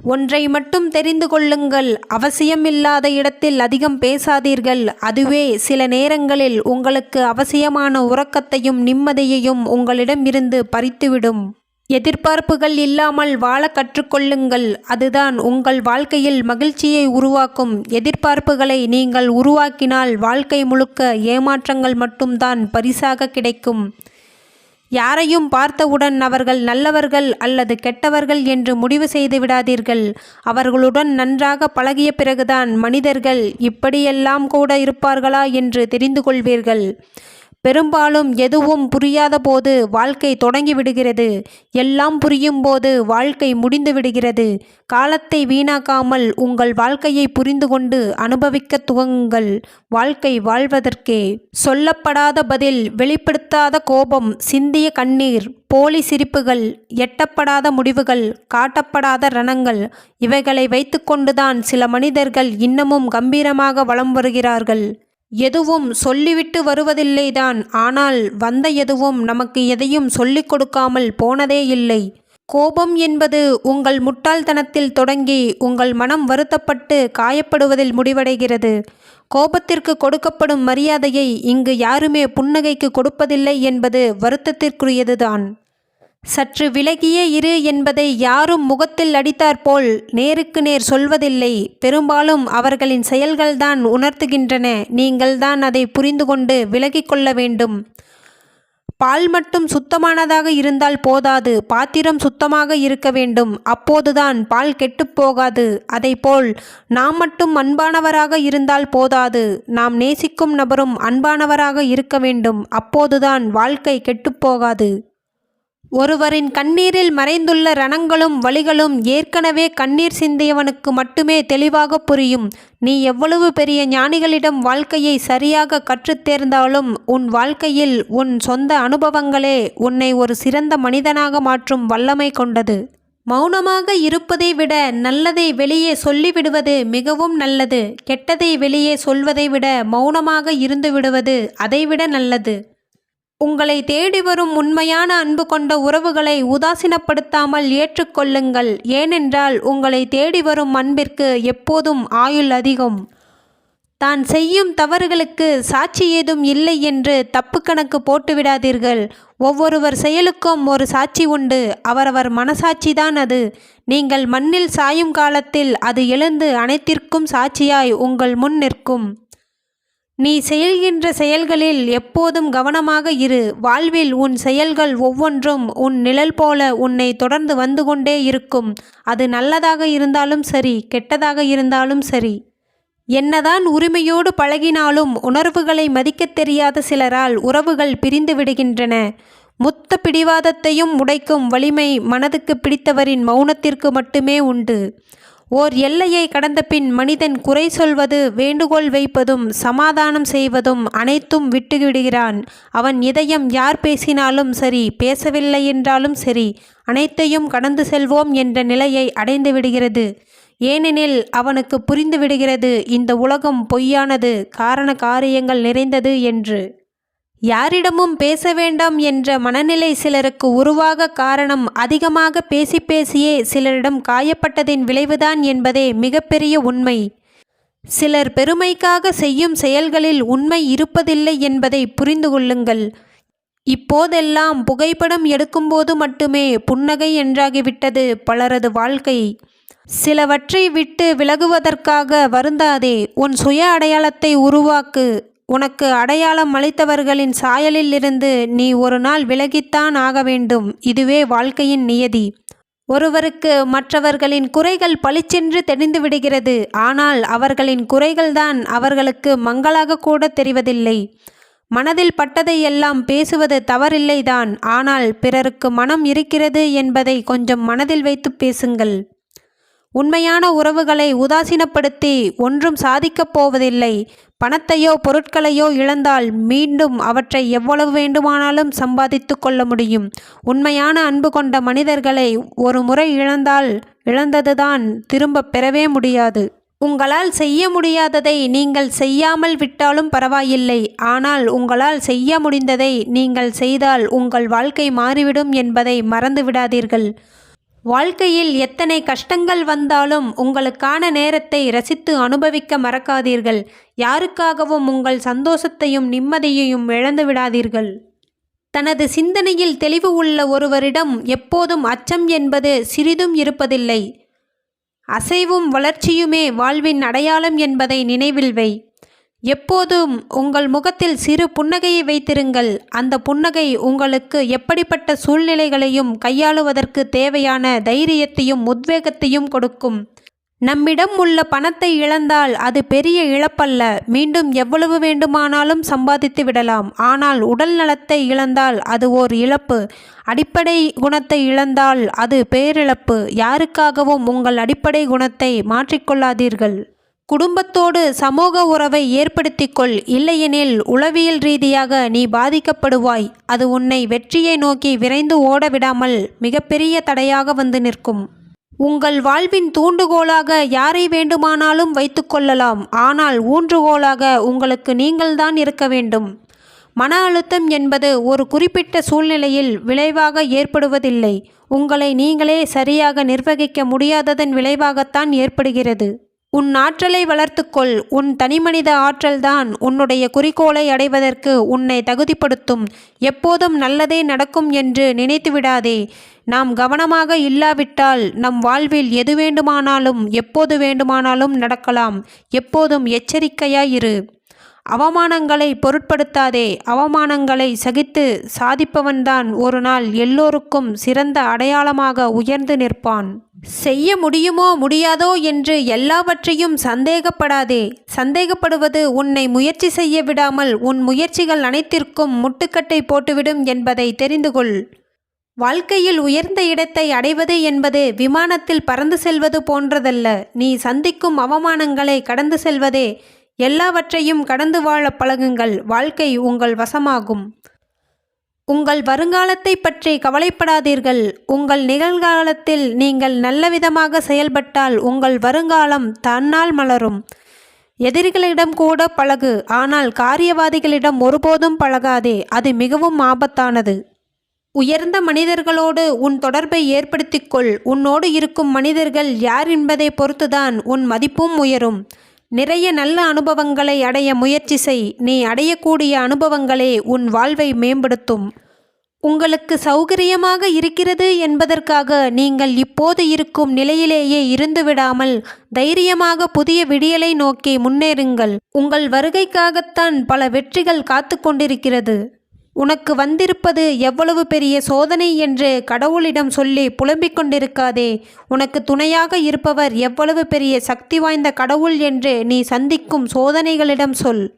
ஒன்றை மட்டும் தெரிந்து கொள்ளுங்கள், அவசியமில்லாத இடத்தில் அதிகம் பேசாதீர்கள். அதுவே சில நேரங்களில் உங்களுக்கு அவசியமான உறக்கத்தையும் நிம்மதியையும் உங்களிடமிருந்து பறித்துவிடும். எதிர்பார்ப்புகள் இல்லாமல் வாழ கற்றுக்கொள்ளுங்கள். அதுதான் உங்கள் வாழ்க்கையில் மகிழ்ச்சியை உருவாக்கும். எதிர்பார்ப்புகளை நீங்கள் உருவாக்கினால் வாழ்க்கை முழுக்க ஏமாற்றங்கள் மட்டும்தான் பரிசாக கிடைக்கும். யாரையும் பார்த்தவுடன் அவர்கள் நல்லவர்கள் அல்லது கெட்டவர்கள் என்று முடிவு செய்து விடாதீர்கள். அவர்களுடன் நன்றாக பழகிய பிறகுதான் மனிதர்கள் இப்படியெல்லாம் கூட இருப்பார்களா என்று தெரிந்து கொள்வீர்கள். பெரும்பாலும் எதுவும் புரியாத போது வாழ்க்கை தொடங்கி விடுகிறது. எல்லாம் புரியும் போது வாழ்க்கை முடிந்து விடுகிறது. காலத்தை வீணாக்காமல் உங்கள் வாழ்க்கையை புரிந்து கொண்டு அனுபவிக்க துவங்குங்கள். வாழ்க்கை வாழ்வதற்கே. சொல்லப்படாத பதில், வெளிப்படுத்தாத கோபம், சிந்திய கண்ணீர், போலி சிரிப்புகள், எட்டப்படாத முடிவுகள், காட்டப்படாத ரணங்கள், இவைகளை வைத்துக்கொண்டுதான் சில மனிதர்கள் இன்னமும் கம்பீரமாக வலம் வருகிறார்கள். எதுவும் சொல்லிவிட்டு வருவதில்லைதான், ஆனால் வந்த எதுவும் நமக்கு எதையும் சொல்லிக் கொடுக்காமல் போனதே இல்லை. கோபம் என்பது உங்கள் முட்டாள்தனத்தில் தொடங்கி உங்கள் மனம் வருத்தப்பட்டு காயப்படுவதில் முடிவடைகிறது. கோபத்திற்கு கொடுக்கப்படும் மரியாதையை இங்கு யாருமே புன்னகைக்கு கொடுப்பதில்லை என்பது வருத்தத்திற்குரியதுதான். சற்று விலகியே இரு என்பதை யாரும் முகத்தில் அடித்தாற்போல் நேருக்கு நேர் சொல்வதில்லை. பெரும்பாலும் அவர்களின் செயல்கள்தான் உணர்த்துகின்றன. நீங்கள்தான் அதை புரிந்து கொண்டு விலகிக் கொள்ள வேண்டும். பால் மட்டும் சுத்தமானதாக இருந்தால் போதாது, பாத்திரம் சுத்தமாக இருக்க வேண்டும். அப்போதுதான் பால் கெட்டுப்போகாது. அதைப்போல் நாம் மட்டும் அன்பானவராக இருந்தால் போதாது, நாம் நேசிக்கும் நபரும் அன்பானவராக இருக்க வேண்டும். அப்போதுதான் வாழ்க்கை கெட்டுப்போகாது. ஒருவரின் கண்ணீரில் மறைந்துள்ள ரணங்களும் வலிகளும் ஏற்கனவே கண்ணீர் சிந்தியவனுக்கு மட்டுமே தெளிவாக புரியும். நீ எவ்வளவு பெரிய ஞானிகளிடம் வாழ்க்கையை சரியாக கற்றுத் தேர்ந்தாலும் உன் வாழ்க்கையில் உன் சொந்த அனுபவங்களே உன்னை ஒரு சிறந்த மனிதனாக மாற்றும் வல்லமை கொண்டது. மௌனமாக இருப்பதை விட நல்லதை வெளியே சொல்லிவிடுவது மிகவும் நல்லது. கெட்டதை வெளியே சொல்வதை விட மௌனமாக இருந்து விடுவது அதைவிட நல்லது. உங்களை தேடி வரும் உண்மையான அன்பு கொண்ட உறவுகளை உதாசீனப்படுத்தாமல் ஏற்றுக்கொள்ளுங்கள். ஏனென்றால் உங்களை தேடி வரும் அன்பிற்கு எப்போதும் ஆயுள் அதிகம். தான் செய்யும் தவறுகளுக்கு சாட்சி ஏதும் இல்லை என்று தப்பு கணக்கு போட்டுவிடாதீர்கள். ஒவ்வொருவர் செயலுக்கும் ஒரு சாட்சி உண்டு. அவரவர் மனசாட்சிதான் அது. நீங்கள் மண்ணில் சாயும் காலத்தில் அது எழுந்து அனைத்திற்கும் சாட்சியாய் உங்கள் முன் நிற்கும். நீ செய்கின்ற செயல்களில் எப்போதும் கவனமாக இரு. வாழ்வில் உன் செயல்கள் ஒவ்வொன்றும் உன் நிழல் போல உன்னை தொடர்ந்து வந்து கொண்டே இருக்கும். அது நல்லதாக இருந்தாலும் சரி, கெட்டதாக இருந்தாலும் சரி. என்னதான் உரிமையோடு பழகினாலும் உணர்வுகளை மதிக்கத் தெரியாத சிலரால் உறவுகள் பிரிந்து விடுகின்றன. மொத்த பிடிவாதத்தையும் உடைக்கும் வலிமை மனதுக்கு பிடித்தவரின் மௌனத்திற்கு மட்டுமே உண்டு. ஓர் எல்லையை கடந்த பின் மனிதன் குறை சொல்வது, வேண்டுகோள் வைப்பதும் சமாதானம் செய்வதும் அனைத்தும் விட்டுவிடுகிறான். அவன் இதயம் யார் பேசினாலும் சரி, பேசவில்லை என்றாலும் சரி, அனைத்தையும் கடந்து செல்வோம் என்ற நிலையை அடைந்து விடுகிறது. ஏனெனில் அவனுக்கு புரிந்து விடுகிறது இந்த உலகம் பொய்யானது, காரண காரியங்கள் நிறைந்தது என்று. யாரிடமும் பேச வேண்டாம் என்ற மனநிலை சிலருக்கு உருவாக காரணம் அதிகமாக பேசி பேசியே சிலரிடம் காயப்பட்டதின் விளைவுதான் என்பதே மிகப்பெரிய உண்மை. சிலர் பெருமைக்காக செய்யும் செயல்களில் உண்மை இருப்பதில்லை என்பதை புரிந்து கொள்ளுங்கள். இப்போதெல்லாம் புகைப்படம் எடுக்கும்போது மட்டுமே புன்னகை என்றாகிவிட்டது பலரது வாழ்க்கை. சிலவற்றை விட்டு விலகுவதற்காக வருந்தாதே. உன் சுய அடையாளத்தை உருவாக்கு. உனக்கு அடையாளம் அளித்தவர்களின் சாயலில் இருந்து நீ ஒரு நாள் விலகித்தான் ஆக வேண்டும். இதுவே வாழ்க்கையின் நியதி. ஒருவருக்கு மற்றவர்களின் குறைகள் பளிச்சென்று தெரிந்து விடுகிறது. ஆனால் அவர்களின் குறைகள்தான் அவர்களுக்கு மங்களாக கூட தெரிவதில்லை. மனதில் பட்டதை எல்லாம் பேசுவது தவறில்லைதான். ஆனால் பிறருக்கு மனம் இருக்கிறது என்பதை கொஞ்சம் மனதில் வைத்து பேசுங்கள். உண்மையான உறவுகளை உதாசீனப்படுத்தி ஒன்றும் சாதிக்கப் போவதில்லை. பணத்தையோ பொருட்களையோ இழந்தால் மீண்டும் அவற்றை எவ்வளவு வேண்டுமானாலும் சம்பாதித்து கொள்ள முடியும். உண்மையான அன்பு கொண்ட மனிதர்களை ஒரு முறை இழந்தால் இழந்ததுதான் திரும்ப பெறவே முடியாது. உங்களால் செய்ய முடியாததை நீங்கள் செய்யாமல் விட்டாலும் பரவாயில்லை. ஆனால் உங்களால் செய்ய முடிந்ததை நீங்கள் செய்தால் உங்கள் வாழ்க்கை மாறிவிடும் என்பதை மறந்து விடாதீர்கள். வாழ்க்கையில் எத்தனை கஷ்டங்கள் வந்தாலும் உங்களுக்கான நேரத்தை ரசித்து அனுபவிக்க மறக்காதீர்கள். யாருக்காகவும் உங்கள் சந்தோஷத்தையும் நிம்மதியையும் இழந்து விடாதீர்கள். தனது சிந்தனையில் தெளிவு உள்ள ஒருவரிடம் எப்போதும் அச்சம் என்பது சிறிதும் இருப்பதில்லை. அசைவும் வளர்ச்சியுமே வாழ்வின் அடையாளம் என்பதை நினைவில் வை. எப்போதும் உங்கள் முகத்தில் சிறு புன்னகையை வைத்திருங்கள். அந்த புன்னகை உங்களுக்கு எப்படிப்பட்ட சூழ்நிலைகளையும் கையாளுவதற்கு தேவையான தைரியத்தையும் உத்வேகத்தையும் கொடுக்கும். நம்மிடம் உள்ள பணத்தை இழந்தால் அது பெரிய இழப்பல்ல. மீண்டும் எவ்வளவு வேண்டுமானாலும் சம்பாதித்து விடலாம். ஆனால் உடல் நலத்தை இழந்தால் அது ஓர் இழப்பு. அடிப்படை குணத்தை இழந்தால் அது பேரிழப்பு. யாருக்காகவும் உங்கள் அடிப்படை குணத்தை மாற்றிக்கொள்ளாதீர்கள். குடும்பத்தோடு சமூக உறவை ஏற்படுத்திக்கொள். இல்லையெனில் உளவியல் ரீதியாக நீ பாதிக்கப்படுவாய். அது உன்னை வெற்றியை நோக்கி விரைந்து ஓட விடாமல் மிகப்பெரிய தடையாக வந்து நிற்கும். உங்கள் வாழ்வின் தூண்டுகோலாக யாரை வேண்டுமானாலும் வைத்துக்கொள்ளலாம். ஆனால் ஊன்றுகோலாக உங்களுக்கு நீங்கள்தான் இருக்க வேண்டும். மன அழுத்தம் என்பது ஒரு குறிப்பிட்ட சூழ்நிலையில் விளைவாக ஏற்படுவதில்லை. உங்களை நீங்களே சரியாக நிர்வகிக்க முடியாததன் விளைவாகத்தான் ஏற்படுகிறது. உன் ஆற்றலை வளர்த்துக்கொள். உன் தனிமனித ஆற்றல்தான் உன்னுடைய குறிக்கோளை அடைவதற்கு உன்னை தகுதிப்படுத்தும். எப்போதும் நல்லதே நடக்கும் என்று நினைத்துவிடாதே. நாம் கவனமாக இல்லாவிட்டால் நம் வாழ்வில் எது வேண்டுமானாலும் எப்போது வேண்டுமானாலும் நடக்கலாம். எப்போதும் எச்சரிக்கையாயிரு. அவமானங்களை பொருட்படுத்தாதே. அவமானங்களை சகித்து சாதிப்பவன்தான் ஒரு நாள் எல்லோருக்கும் சிறந்த அடையாளமாக உயர்ந்து நிற்பான். செய்ய முடியுமோ முடியாதோ என்று எல்லாவற்றையும் சந்தேகப்படாதே. சந்தேகப்படுவது உன்னை முயற்சி செய்ய விடாமல் உன் முயற்சிகள் அனைத்திற்கும் முட்டுக்கட்டை போட்டுவிடும் என்பதை தெரிந்து கொள். வாழ்க்கையில் உயர்ந்த இடத்தை அடைவது என்பது விமானத்தில் பறந்து செல்வது போன்றதல்ல. நீ சந்திக்கும் அவமானங்களை கடந்து செல்வதே. எல்லாவற்றையும் கடந்து வாழ பழகுங்கள். வாழ்க்கை உங்கள் வசமாகும். உங்கள் வருங்காலத்தை பற்றி கவலைப்படாதீர்கள். உங்கள் நிகழ்காலத்தில் நீங்கள் நல்லவிதமாக செயல்பட்டால் உங்கள் வருங்காலம் தன்னால் மலரும். எதிரிகளிடம் கூட பழகு, ஆனால் காரியவாதிகளிடம் ஒருபோதும் பழகாதே. அது மிகவும் ஆபத்தானது. உயர்ந்த மனிதர்களோடு உன் தொடர்பை ஏற்படுத்திக்கொள். உன்னோடு இருக்கும் மனிதர்கள் யார் என்பதை பொறுத்துதான் உன் மதிப்பும் உயரும். நிறைய நல்ல அனுபவங்களை அடைய முயற்சி செய். நீ அடையக்கூடிய அனுபவங்களே உன் வாழ்வை மேம்படுத்தும். உங்களுக்கு சௌகரியமாக இருக்கிறது என்பதற்காக நீங்கள் இப்போது இருக்கும் நிலையிலேயே இருந்துவிடாமல் தைரியமாக புதிய விடியலை நோக்கி முன்னேறுங்கள். உங்கள் வருகைக்காகத்தான் பல வெற்றிகள் காத்து கொண்டிருக்கிறது. உனக்கு வந்திருப்பது எவ்வளவு பெரிய சோதனை என்று கடவுளிடம் சொல்லி புலம்பிக் கொண்டிருக்காதே. உனக்கு துணையாக இருப்பவர் எவ்வளவு பெரிய சக்தி வாய்ந்த கடவுள் என்று நீ சந்திக்கும் சோதனைகளிடம் சொல்.